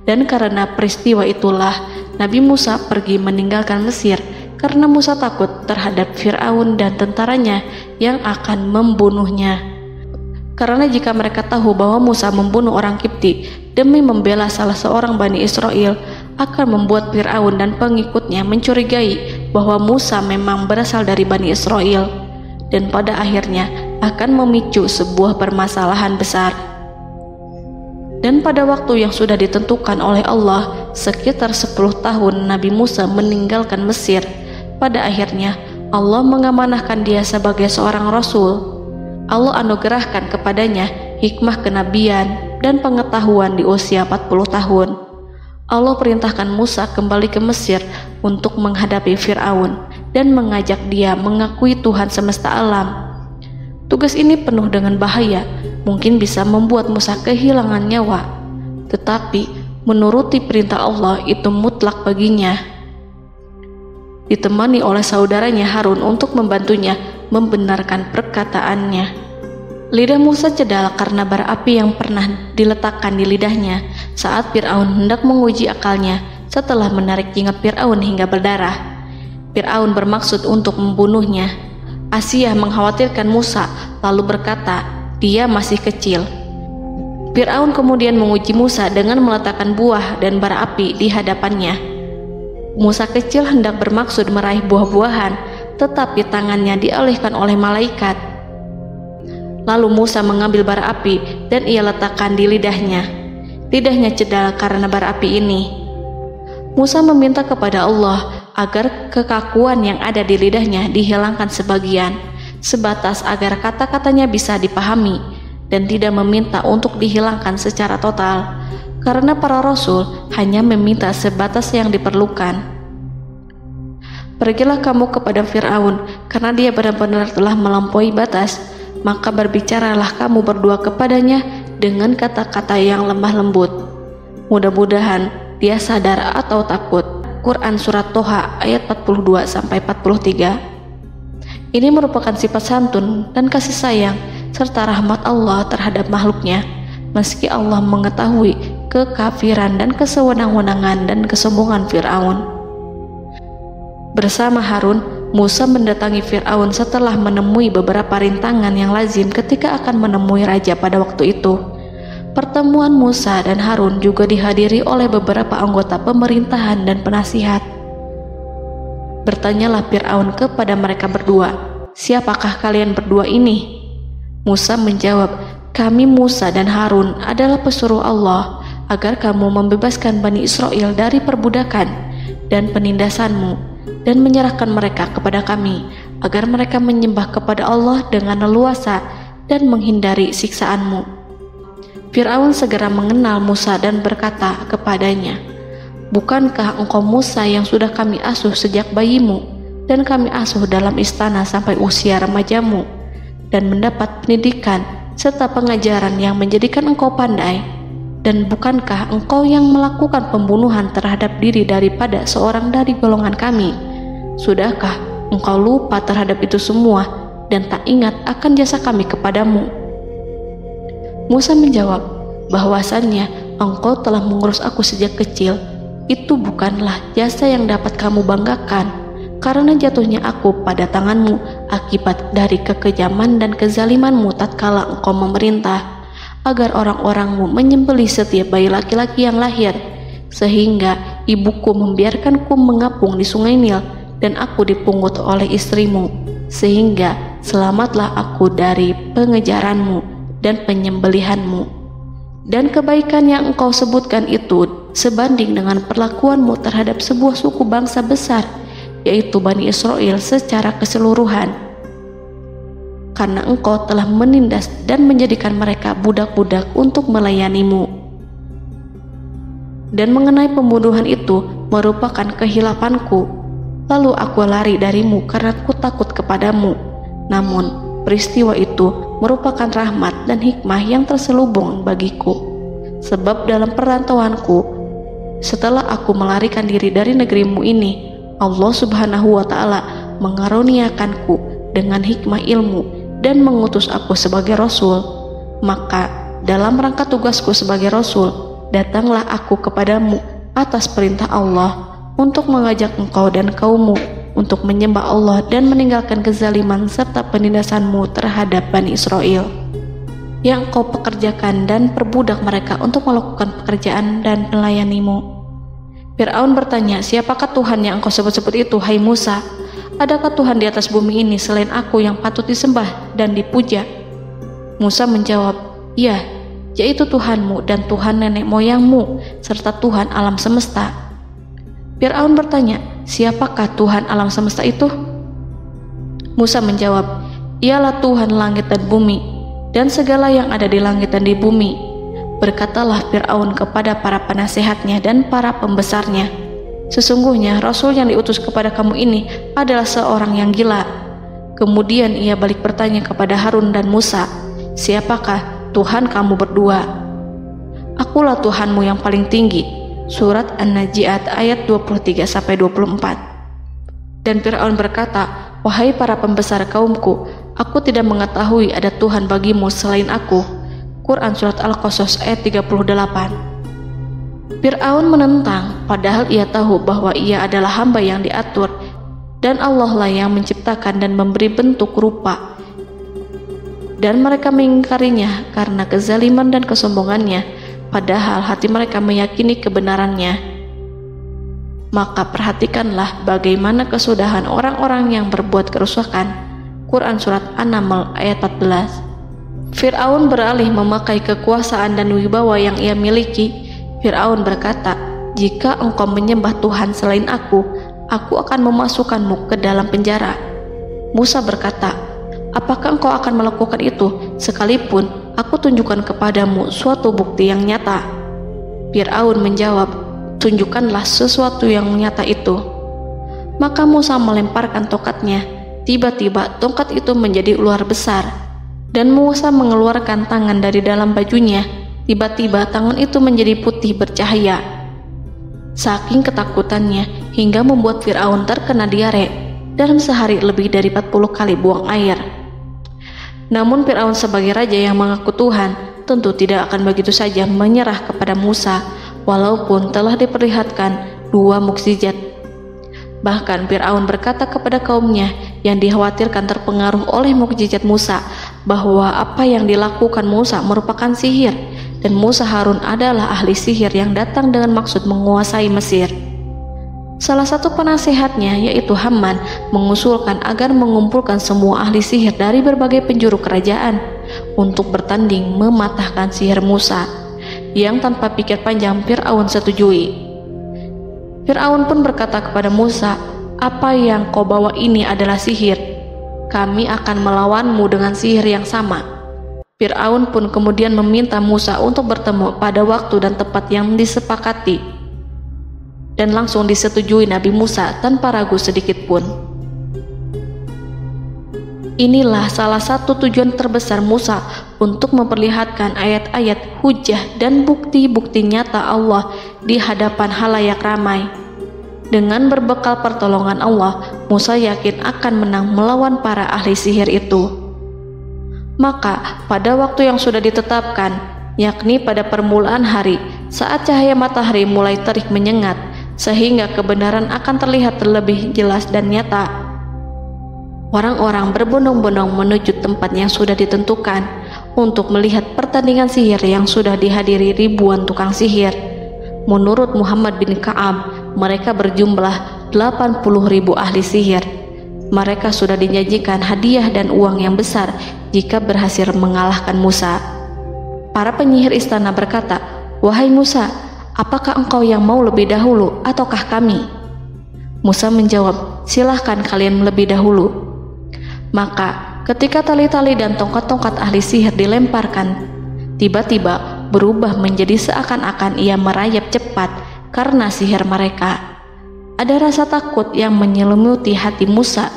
Dan karena peristiwa itulah Nabi Musa pergi meninggalkan Mesir karena Musa takut terhadap Fir'aun dan tentaranya yang akan membunuhnya. Karena jika mereka tahu bahwa Musa membunuh orang Kipti demi membela salah seorang Bani Israel, akan membuat Fir'aun dan pengikutnya mencurigai bahwa Musa memang berasal dari Bani Israel, dan pada akhirnya akan memicu sebuah permasalahan besar. Dan pada waktu yang sudah ditentukan oleh Allah, sekitar 10 tahun Nabi Musa meninggalkan Mesir. Pada akhirnya Allah mengamanahkan dia sebagai seorang Rasul. Allah anugerahkan kepadanya hikmah kenabian dan pengetahuan di usia 40 tahun. Allah perintahkan Musa kembali ke Mesir untuk menghadapi Fir'aun dan mengajak dia mengakui Tuhan semesta alam. Tugas ini penuh dengan bahaya, mungkin bisa membuat Musa kehilangan nyawa, tetapi menuruti perintah Allah itu mutlak baginya. Ditemani oleh saudaranya Harun untuk membantunya membenarkan perkataannya. Lidah Musa cedal karena bara api yang pernah diletakkan di lidahnya saat Fir'aun hendak menguji akalnya setelah menarik jingat Fir'aun hingga berdarah. Fir'aun bermaksud untuk membunuhnya. Asyah mengkhawatirkan Musa lalu berkata, dia masih kecil. Fir'aun kemudian menguji Musa dengan meletakkan buah dan bara api di hadapannya. Musa kecil hendak bermaksud meraih buah-buahan, tetapi tangannya dialihkan oleh malaikat. Lalu Musa mengambil bara api dan ia letakkan di lidahnya. Lidahnya cedal karena bara api ini. Musa meminta kepada Allah agar kekakuan yang ada di lidahnya dihilangkan sebagian, sebatas agar kata-katanya bisa dipahami, dan tidak meminta untuk dihilangkan secara total, karena para rasul hanya meminta sebatas yang diperlukan. Pergilah kamu kepada Fir'aun, karena dia benar-benar telah melampaui batas, maka berbicaralah kamu berdua kepadanya dengan kata-kata yang lemah lembut. Mudah-mudahan dia sadar atau takut. Quran Surat Toha ayat 42-43. Ini merupakan sifat santun dan kasih sayang serta rahmat Allah terhadap makhluknya, meski Allah mengetahui kekafiran dan kesewenang-wenangan dan kesombongan Fir'aun. Bersama Harun, Musa mendatangi Fir'aun setelah menemui beberapa rintangan yang lazim ketika akan menemui raja pada waktu itu. Pertemuan Musa dan Harun juga dihadiri oleh beberapa anggota pemerintahan dan penasihat. Bertanyalah Fir'aun kepada mereka berdua, siapakah kalian berdua ini? Musa menjawab, kami Musa dan Harun adalah pesuruh Allah agar kamu membebaskan Bani Israel dari perbudakan dan penindasanmu dan menyerahkan mereka kepada kami agar mereka menyembah kepada Allah dengan leluasa dan menghindari siksaanmu. Fir'aun segera mengenal Musa dan berkata kepadanya, bukankah engkau Musa yang sudah kami asuh sejak bayimu dan kami asuh dalam istana sampai usia remajamu dan mendapat pendidikan serta pengajaran yang menjadikan engkau pandai? Dan bukankah engkau yang melakukan pembunuhan terhadap diri daripada seorang dari golongan kami? Sudahkah engkau lupa terhadap itu semua dan tak ingat akan jasa kami kepadamu? Musa menjawab, bahwasannya engkau telah mengurus aku sejak kecil. Itu bukanlah jasa yang dapat kamu banggakan, karena jatuhnya aku pada tanganmu akibat dari kekejaman dan kezalimanmu tatkala engkau memerintah agar orang-orangmu menyembelih setiap bayi laki-laki yang lahir, sehingga ibuku membiarkanku mengapung di sungai Nil dan aku dipungut oleh istrimu, sehingga selamatlah aku dari pengejaranmu dan penyembelihanmu. Dan kebaikan yang engkau sebutkan itu sebanding dengan perlakuanmu terhadap sebuah suku bangsa besar, yaitu Bani Israel secara keseluruhan, karena engkau telah menindas dan menjadikan mereka budak-budak untuk melayanimu. Dan mengenai pembunuhan itu merupakan kehilafanku, lalu aku lari darimu karena aku takut kepadamu. Namun peristiwa itu merupakan rahmat dan hikmah yang terselubung bagiku, sebab dalam perantauanku setelah aku melarikan diri dari negerimu ini, Allah Subhanahu wa Ta'ala mengaruniakanku dengan hikmah ilmu dan mengutus aku sebagai Rasul. Maka dalam rangka tugasku sebagai Rasul, datanglah aku kepadamu atas perintah Allah untuk mengajak engkau dan kaummu untuk menyembah Allah dan meninggalkan kezaliman serta penindasanmu terhadap Bani Israel yang kau pekerjakan dan perbudak mereka untuk melakukan pekerjaan dan melayanimu. Fir'aun bertanya, siapakah Tuhan yang engkau sebut-sebut itu, hai Musa? Adakah Tuhan di atas bumi ini selain aku yang patut disembah dan dipuja? Musa menjawab, iya, yaitu Tuhanmu dan Tuhan nenek moyangmu serta Tuhan alam semesta. Fir'aun bertanya, siapakah Tuhan alam semesta itu? Musa menjawab, ialah Tuhan langit dan bumi dan segala yang ada di langit dan di bumi. Berkatalah Fir'aun kepada para penasehatnya dan para pembesarnya, sesungguhnya Rasul yang diutus kepada kamu ini adalah seorang yang gila. Kemudian ia balik bertanya kepada Harun dan Musa, siapakah Tuhan kamu berdua? Akulah Tuhanmu yang paling tinggi. Surat An-Najiat ayat 23-24. Dan Fir'aun berkata, wahai para pembesar kaumku, aku tidak mengetahui ada Tuhan bagimu selain aku. Quran Surat Al-Qasas ayat 38. Fir'aun menentang, padahal ia tahu bahwa ia adalah hamba yang diatur dan Allah lah yang menciptakan dan memberi bentuk rupa, dan mereka mengingkarinya karena kezaliman dan kesombongannya, padahal hati mereka meyakini kebenarannya. Maka perhatikanlah bagaimana kesudahan orang-orang yang berbuat kerusakan. Quran Surat An-Naml ayat 14. Fir'aun beralih memakai kekuasaan dan wibawa yang ia miliki. Fir'aun berkata, jika engkau menyembah Tuhan selain aku akan memasukkanmu ke dalam penjara. Musa berkata, apakah engkau akan melakukan itu sekalipun aku tunjukkan kepadamu suatu bukti yang nyata? Fir'aun menjawab, tunjukkanlah sesuatu yang nyata itu. Maka Musa melemparkan tongkatnya. Tiba-tiba tongkat itu menjadi ular besar, dan Musa mengeluarkan tangan dari dalam bajunya. Tiba-tiba tangan itu menjadi putih bercahaya. Saking ketakutannya hingga membuat Fir'aun terkena diare. Dalam sehari lebih dari 40 kali buang air. Namun Fir'aun sebagai raja yang mengaku Tuhan tentu tidak akan begitu saja menyerah kepada Musa, walaupun telah diperlihatkan 2 mukjizat. Bahkan Fir'aun berkata kepada kaumnya yang dikhawatirkan terpengaruh oleh mukjizat Musa, bahwa apa yang dilakukan Musa merupakan sihir, dan Musa Harun adalah ahli sihir yang datang dengan maksud menguasai Mesir. Salah satu penasehatnya, yaitu Haman, mengusulkan agar mengumpulkan semua ahli sihir dari berbagai penjuru kerajaan untuk bertanding mematahkan sihir Musa, yang tanpa pikir panjang Fir'aun setujui. Fir'aun pun berkata kepada Musa, apa yang kau bawa ini adalah sihir. Kami akan melawanmu dengan sihir yang sama. Fir'aun pun kemudian meminta Musa untuk bertemu pada waktu dan tempat yang disepakati, dan langsung disetujui Nabi Musa tanpa ragu sedikit pun. Inilah salah satu tujuan terbesar Musa untuk memperlihatkan ayat-ayat hujah dan bukti-bukti nyata Allah di hadapan halayak ramai. Dengan berbekal pertolongan Allah, Musa yakin akan menang melawan para ahli sihir itu. Maka pada waktu yang sudah ditetapkan, yakni pada permulaan hari, saat cahaya matahari mulai terik menyengat, sehingga kebenaran akan terlihat terlebih jelas dan nyata, orang-orang berbondong-bondong menuju tempat yang sudah ditentukan untuk melihat pertandingan sihir yang sudah dihadiri ribuan tukang sihir. Menurut Muhammad bin Ka'ab, mereka berjumlah 80.000 ahli sihir. Mereka sudah dijanjikan hadiah dan uang yang besar jika berhasil mengalahkan Musa. Para penyihir istana berkata, wahai Musa, apakah engkau yang mau lebih dahulu ataukah kami? Musa menjawab, silahkan kalian lebih dahulu. Maka ketika tali-tali dan tongkat-tongkat ahli sihir dilemparkan, tiba-tiba berubah menjadi seakan-akan ia merayap cepat karena sihir mereka. Ada rasa takut yang menyelimuti hati Musa,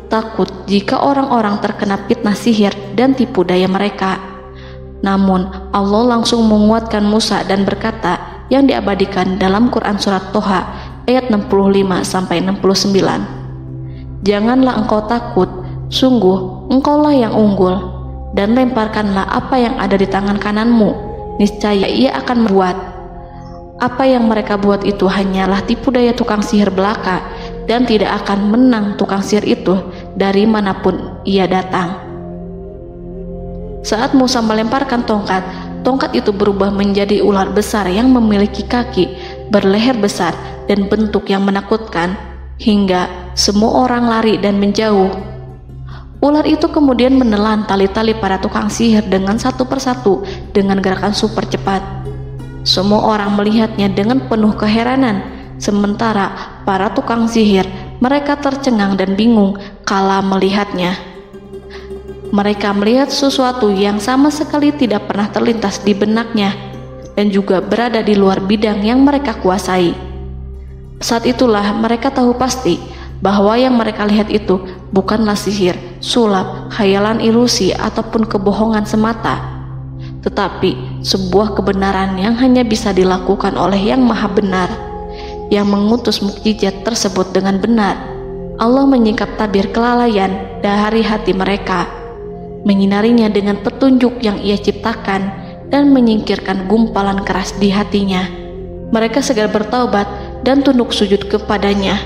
takut jika orang-orang terkena fitnah sihir dan tipu daya mereka. Namun Allah langsung menguatkan Musa dan berkata yang diabadikan dalam Quran Surat Toha ayat 65-69, janganlah engkau takut, sungguh engkaulah yang unggul, dan lemparkanlah apa yang ada di tangan kananmu, niscaya ia akan membuat. Apa yang mereka buat itu hanyalah tipu daya tukang sihir belaka, dan tidak akan menang tukang sihir itu dari manapun ia datang. Saat Musa melemparkan tongkat, tongkat itu berubah menjadi ular besar yang memiliki kaki, berleher besar, dan bentuk yang menakutkan, hingga semua orang lari dan menjauh. Ular itu kemudian menelan tali-tali para tukang sihir dengan satu persatu dengan gerakan super cepat. Semua orang melihatnya dengan penuh keheranan, sementara para tukang sihir mereka tercengang dan bingung kala melihatnya. Mereka melihat sesuatu yang sama sekali tidak pernah terlintas di benaknya dan juga berada di luar bidang yang mereka kuasai. Saat itulah mereka tahu pasti bahwa yang mereka lihat itu bukanlah sihir, sulap, khayalan ilusi ataupun kebohongan semata, tetapi sebuah kebenaran yang hanya bisa dilakukan oleh Yang Maha Benar, yang mengutus mukjizat tersebut dengan benar. Allah menyingkap tabir kelalaian dari hati mereka, menyinarinya dengan petunjuk yang Ia ciptakan dan menyingkirkan gumpalan keras di hatinya. Mereka segera bertaubat dan tunduk sujud kepadanya.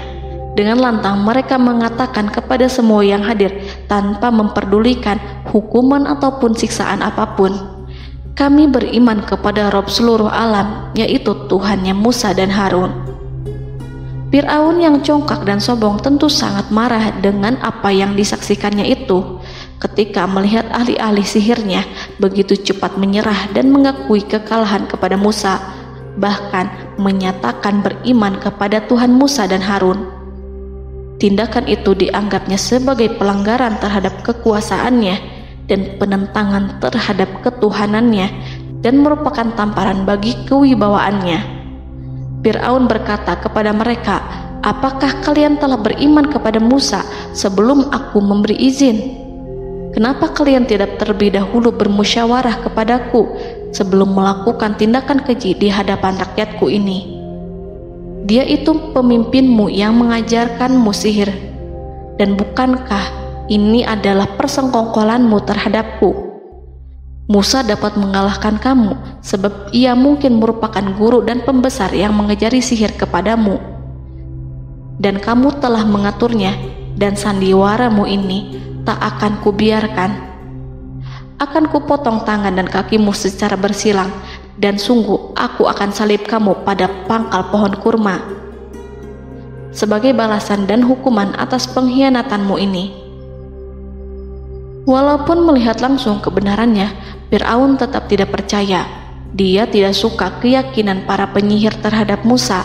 Dengan lantang mereka mengatakan kepada semua yang hadir tanpa memperdulikan hukuman ataupun siksaan apapun, "Kami beriman kepada Rob seluruh alam, yaitu Tuhannya Musa dan Harun." Fir'aun yang congkak dan sombong tentu sangat marah dengan apa yang disaksikannya itu. Ketika melihat ahli-ahli sihirnya begitu cepat menyerah dan mengakui kekalahan kepada Musa, bahkan menyatakan beriman kepada Tuhan Musa dan Harun. Tindakan itu dianggapnya sebagai pelanggaran terhadap kekuasaannya dan penentangan terhadap ketuhanannya dan merupakan tamparan bagi kewibawaannya. Fir'aun berkata kepada mereka, "Apakah kalian telah beriman kepada Musa sebelum aku memberi izin? Kenapa kalian tidak terlebih dahulu bermusyawarah kepadaku sebelum melakukan tindakan keji di hadapan rakyatku ini? Dia itu pemimpinmu yang mengajarkanmu sihir, dan bukankah ini adalah persengkongkolanmu terhadapku? Musa dapat mengalahkan kamu sebab ia mungkin merupakan guru dan pembesar yang mengajari sihir kepadamu, dan kamu telah mengaturnya, dan sandiwaramu ini tak akan kubiarkan. Akan kupotong tangan dan kakimu secara bersilang, dan sungguh aku akan salib kamu pada pangkal pohon kurma sebagai balasan dan hukuman atas pengkhianatanmu ini." Walaupun melihat langsung kebenarannya, Fir'aun tetap tidak percaya. Dia tidak suka keyakinan para penyihir terhadap Musa.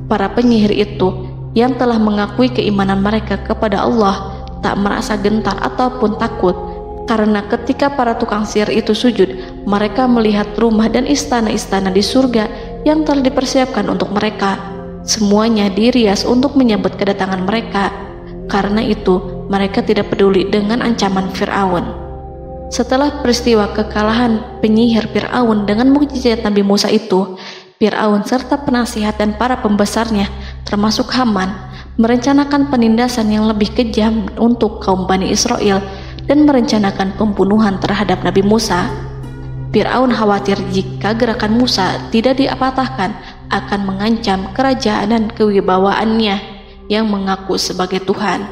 Para penyihir itu yang telah mengakui keimanan mereka kepada Allah tak merasa gentar ataupun takut, karena ketika para tukang sihir itu sujud, mereka melihat rumah dan istana-istana di surga yang telah dipersiapkan untuk mereka. Semuanya dirias untuk menyambut kedatangan mereka. Karena itu, mereka tidak peduli dengan ancaman Fir'aun. Setelah peristiwa kekalahan penyihir Fir'aun dengan mukjizat Nabi Musa itu, Fir'aun serta penasihat dan para pembesarnya, termasuk Haman, merencanakan penindasan yang lebih kejam untuk kaum Bani Israel dan merencanakan pembunuhan terhadap Nabi Musa. Fir'aun khawatir jika gerakan Musa tidak dipatahkan akan mengancam kerajaan dan kewibawaannya yang mengaku sebagai Tuhan.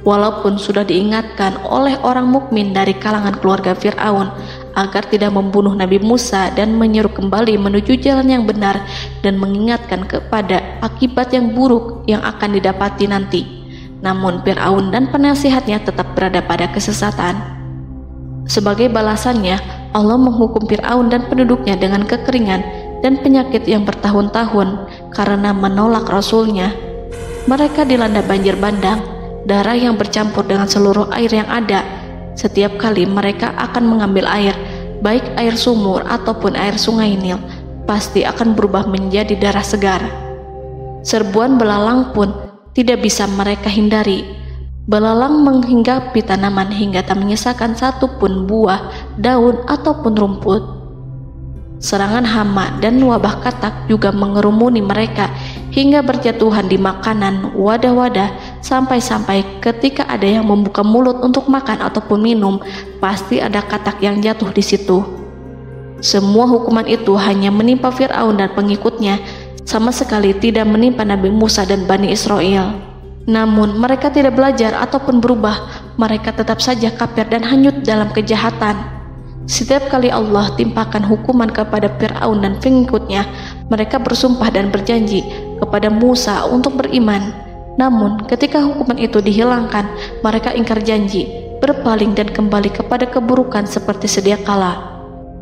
Walaupun sudah diingatkan oleh orang mukmin dari kalangan keluarga Fir'aun agar tidak membunuh Nabi Musa dan menyeru kembali menuju jalan yang benar dan mengingatkan kepada akibat yang buruk yang akan didapati nanti, namun Fir'aun dan penasihatnya tetap berada pada kesesatan. Sebagai balasannya, Allah menghukum Fir'aun dan penduduknya dengan kekeringan dan penyakit yang bertahun-tahun karena menolak Rasulnya. Mereka dilanda banjir bandang, darah yang bercampur dengan seluruh air yang ada. Setiap kali mereka akan mengambil air, baik air sumur ataupun air sungai Nil, pasti akan berubah menjadi darah segar. Serbuan belalang pun tidak bisa mereka hindari. Belalang menghinggapi tanaman hingga tak menyisakan satupun buah, daun ataupun rumput. Serangan hama dan wabah katak juga mengerumuni mereka hingga berjatuhan di makanan, wadah-wadah, sampai-sampai ketika ada yang membuka mulut untuk makan ataupun minum, pasti ada katak yang jatuh di situ. Semua hukuman itu hanya menimpa Fir'aun dan pengikutnya, sama sekali tidak menimpa Nabi Musa dan Bani Israel. Namun mereka tidak belajar ataupun berubah, mereka tetap saja kafir dan hanyut dalam kejahatan. Setiap kali Allah timpakan hukuman kepada Fir'aun dan pengikutnya, mereka bersumpah dan berjanji kepada Musa untuk beriman. Namun ketika hukuman itu dihilangkan, mereka ingkar janji, berpaling dan kembali kepada keburukan seperti sedia kala.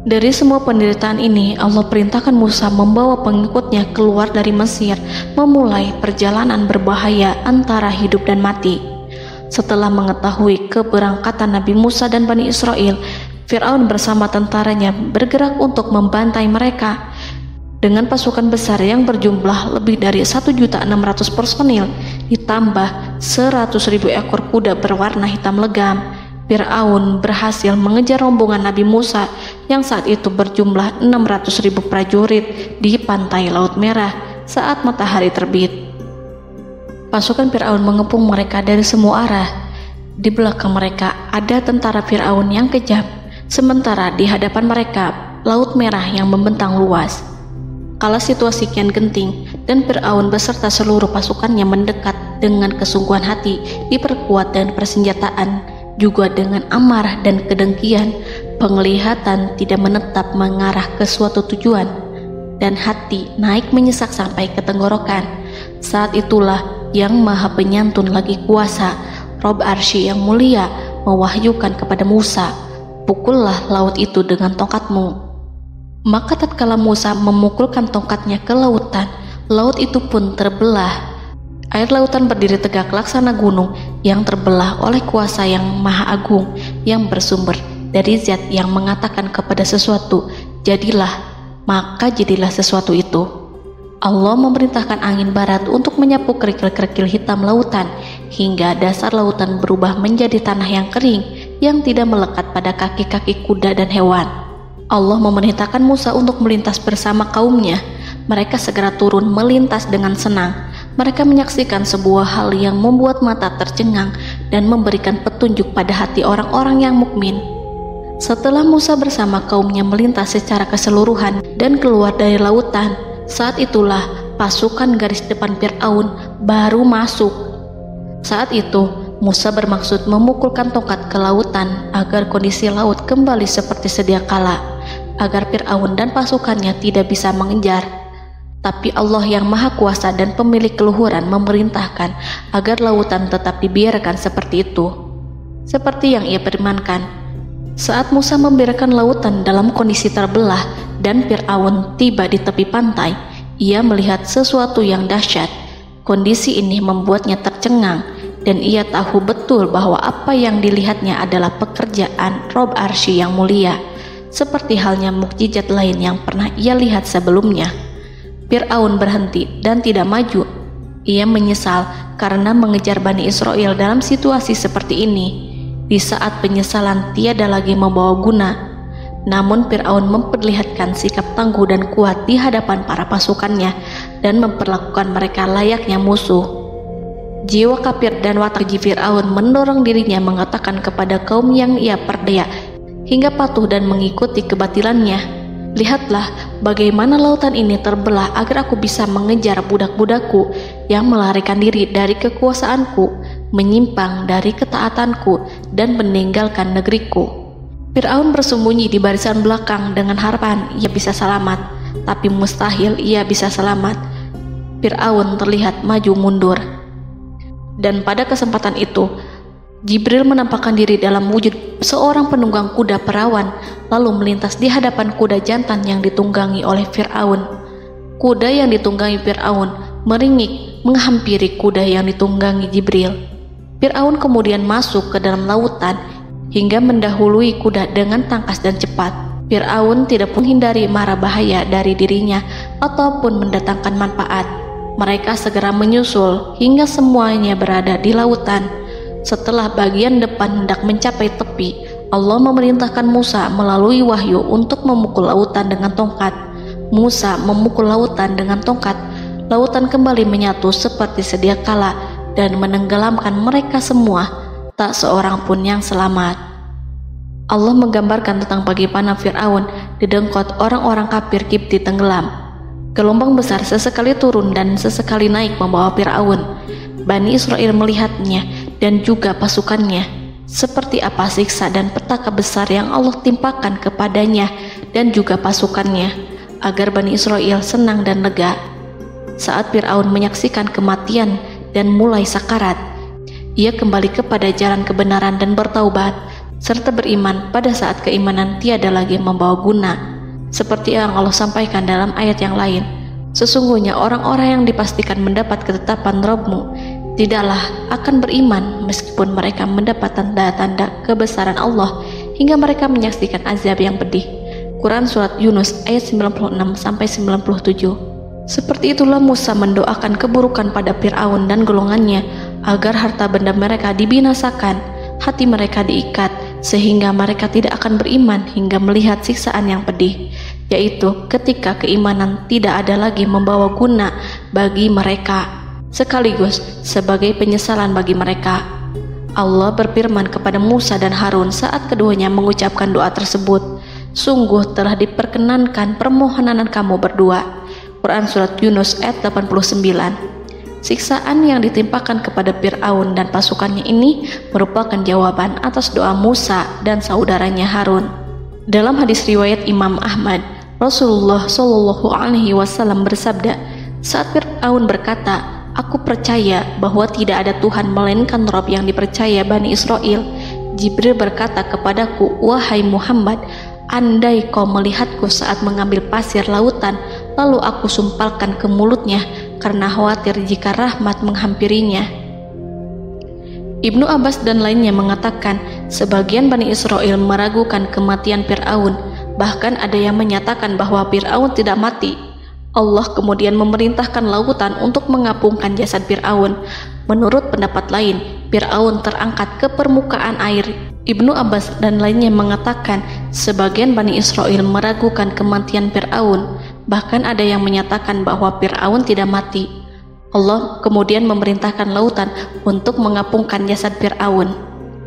Dari semua penderitaan ini, Allah perintahkan Musa membawa pengikutnya keluar dari Mesir, memulai perjalanan berbahaya antara hidup dan mati. Setelah mengetahui keberangkatan Nabi Musa dan Bani Israel, Fir'aun bersama tentaranya bergerak untuk membantai mereka. Dengan pasukan besar yang berjumlah lebih dari 1.600.000 personil, ditambah 100.000 ekor kuda berwarna hitam legam, Fir'aun berhasil mengejar rombongan Nabi Musa yang saat itu berjumlah 600.000 prajurit di pantai Laut Merah saat matahari terbit. Pasukan Fir'aun mengepung mereka dari semua arah. Di belakang mereka ada tentara Fir'aun yang kejam, sementara di hadapan mereka Laut Merah yang membentang luas. Kala situasi kian genting dan Fir'aun beserta seluruh pasukannya mendekat dengan kesungguhan hati, diperkuat dan persenjataan, juga dengan amarah dan kedengkian, penglihatan tidak menetap mengarah ke suatu tujuan, dan hati naik menyesak sampai ke tenggorokan. Saat itulah Yang Maha Penyantun lagi kuasa, Rob Arsy yang mulia, mewahyukan kepada Musa, "Pukullah laut itu dengan tongkatmu." Maka tatkala Musa memukulkan tongkatnya ke lautan, laut itu pun terbelah. Air lautan berdiri tegak laksana gunung yang terbelah oleh kuasa yang maha agung, yang bersumber dari zat yang mengatakan kepada sesuatu, "Jadilah," maka jadilah sesuatu itu. Allah memerintahkan angin barat untuk menyapu kerikil-kerikil hitam lautan, hingga dasar lautan berubah menjadi tanah yang kering, yang tidak melekat pada kaki-kaki kuda dan hewan. Allah memerintahkan Musa untuk melintas bersama kaumnya. Mereka segera turun melintas dengan senang. Mereka menyaksikan sebuah hal yang membuat mata tercengang dan memberikan petunjuk pada hati orang-orang yang mukmin. Setelah Musa bersama kaumnya melintas secara keseluruhan dan keluar dari lautan, saat itulah pasukan garis depan Fir'aun baru masuk. Saat itu Musa bermaksud memukulkan tongkat ke lautan agar kondisi laut kembali seperti sedia kala, agar Fir'aun dan pasukannya tidak bisa mengejar. Tapi Allah yang Maha Kuasa dan pemilik keluhuran memerintahkan agar lautan tetap dibiarkan seperti itu, seperti yang ia firmankan. Saat Musa membiarkan lautan dalam kondisi terbelah dan Fir'aun tiba di tepi pantai, ia melihat sesuatu yang dahsyat. Kondisi ini membuatnya tercengang dan ia tahu betul bahwa apa yang dilihatnya adalah pekerjaan Rob Arsy yang mulia, seperti halnya mukjizat lain yang pernah ia lihat sebelumnya. Fir'aun berhenti dan tidak maju. Ia menyesal karena mengejar Bani Israel dalam situasi seperti ini, di saat penyesalan tiada lagi membawa guna. Namun Fir'aun memperlihatkan sikap tangguh dan kuat di hadapan para pasukannya dan memperlakukan mereka layaknya musuh. Jiwa kafir dan watak Fir'aun mendorong dirinya mengatakan kepada kaum yang ia perdaya hingga patuh dan mengikuti kebatilannya, "Lihatlah bagaimana lautan ini terbelah agar aku bisa mengejar budak-budakku yang melarikan diri dari kekuasaanku, menyimpang dari ketaatanku dan meninggalkan negeriku." Fir'aun bersembunyi di barisan belakang dengan harapan ia bisa selamat, tapi mustahil ia bisa selamat. Fir'aun terlihat maju mundur. Dan pada kesempatan itu, Jibril menampakkan diri dalam wujud seorang penunggang kuda perawan, lalu melintas di hadapan kuda jantan yang ditunggangi oleh Fir'aun. Kuda yang ditunggangi Fir'aun meringik menghampiri kuda yang ditunggangi Jibril. Fir'aun kemudian masuk ke dalam lautan hingga mendahului kuda dengan tangkas dan cepat. Fir'aun tidak menghindari mara bahaya dari dirinya ataupun mendatangkan manfaat. Mereka segera menyusul hingga semuanya berada di lautan. Setelah bagian depan hendak mencapai tepi, Allah memerintahkan Musa melalui wahyu untuk memukul lautan dengan tongkat. Musa memukul lautan dengan tongkat. Lautan kembali menyatu seperti sedia kala dan menenggelamkan mereka semua. Tak seorang pun yang selamat. Allah menggambarkan tentang bagaimana Fir'aun didengkot orang-orang kafir Kipti tenggelam. Gelombang besar sesekali turun dan sesekali naik membawa Fir'aun. Bani Israel melihatnya dan juga pasukannya, seperti apa siksa dan petaka besar yang Allah timpakan kepadanya dan juga pasukannya, agar Bani Israel senang dan lega. Saat Fir'aun menyaksikan kematian dan mulai sakarat, ia kembali kepada jalan kebenaran dan bertaubat, serta beriman pada saat keimanan tiada lagi membawa guna. Seperti yang Allah sampaikan dalam ayat yang lain, sesungguhnya orang-orang yang dipastikan mendapat ketetapan Rabb-Mu tidaklah akan beriman meskipun mereka mendapat tanda-tanda kebesaran Allah hingga mereka menyaksikan azab yang pedih. Quran Surat Yunus ayat 96-97. Seperti itulah Musa mendoakan keburukan pada Fir'aun dan golongannya agar harta benda mereka dibinasakan, hati mereka diikat sehingga mereka tidak akan beriman hingga melihat siksaan yang pedih, yaitu ketika keimanan tidak ada lagi membawa guna bagi mereka, sekaligus sebagai penyesalan bagi mereka. Allah berfirman kepada Musa dan Harun saat keduanya mengucapkan doa tersebut, sungguh telah diperkenankan permohonan kamu berdua. Quran Surat Yunus ayat 89. Siksaan yang ditimpakan kepada Fir'aun dan pasukannya ini merupakan jawaban atas doa Musa dan saudaranya Harun. Dalam hadis riwayat Imam Ahmad, Rasulullah Shallallahu Alaihi Wasallam bersabda, saat Fir'aun berkata, aku percaya bahwa tidak ada Tuhan melainkan Rabb yang dipercaya Bani Israel, Jibril berkata kepadaku, wahai Muhammad, andai kau melihatku saat mengambil pasir lautan, lalu aku sumpalkan ke mulutnya karena khawatir jika rahmat menghampirinya. Ibnu Abbas dan lainnya mengatakan, sebagian Bani Israel meragukan kematian Fir'aun, bahkan ada yang menyatakan bahwa Fir'aun tidak mati. Allah kemudian memerintahkan lautan untuk mengapungkan jasad Fir'aun. Menurut pendapat lain, Fir'aun terangkat ke permukaan air. Ibnu Abbas dan lainnya mengatakan, sebagian Bani Israel meragukan kematian Fir'aun, bahkan ada yang menyatakan bahwa Fir'aun tidak mati. Allah kemudian memerintahkan lautan untuk mengapungkan jasad Fir'aun.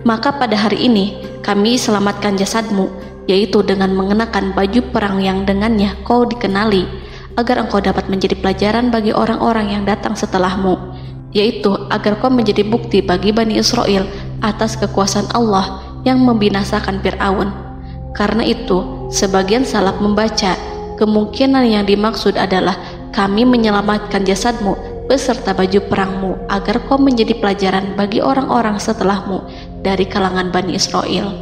Maka pada hari ini kami selamatkan jasadmu, yaitu dengan mengenakan baju perang yang dengannya kau dikenali, agar engkau dapat menjadi pelajaran bagi orang-orang yang datang setelahmu, yaitu agar kau menjadi bukti bagi Bani Israel atas kekuasaan Allah yang membinasakan Fir'aun. Karena itu, sebagian salaf membaca, kemungkinan yang dimaksud adalah kami menyelamatkan jasadmu beserta baju perangmu agar kau menjadi pelajaran bagi orang-orang setelahmu dari kalangan Bani Israel,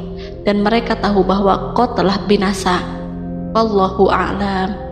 dan mereka tahu bahwa kau telah binasa. Wallahu a'lam.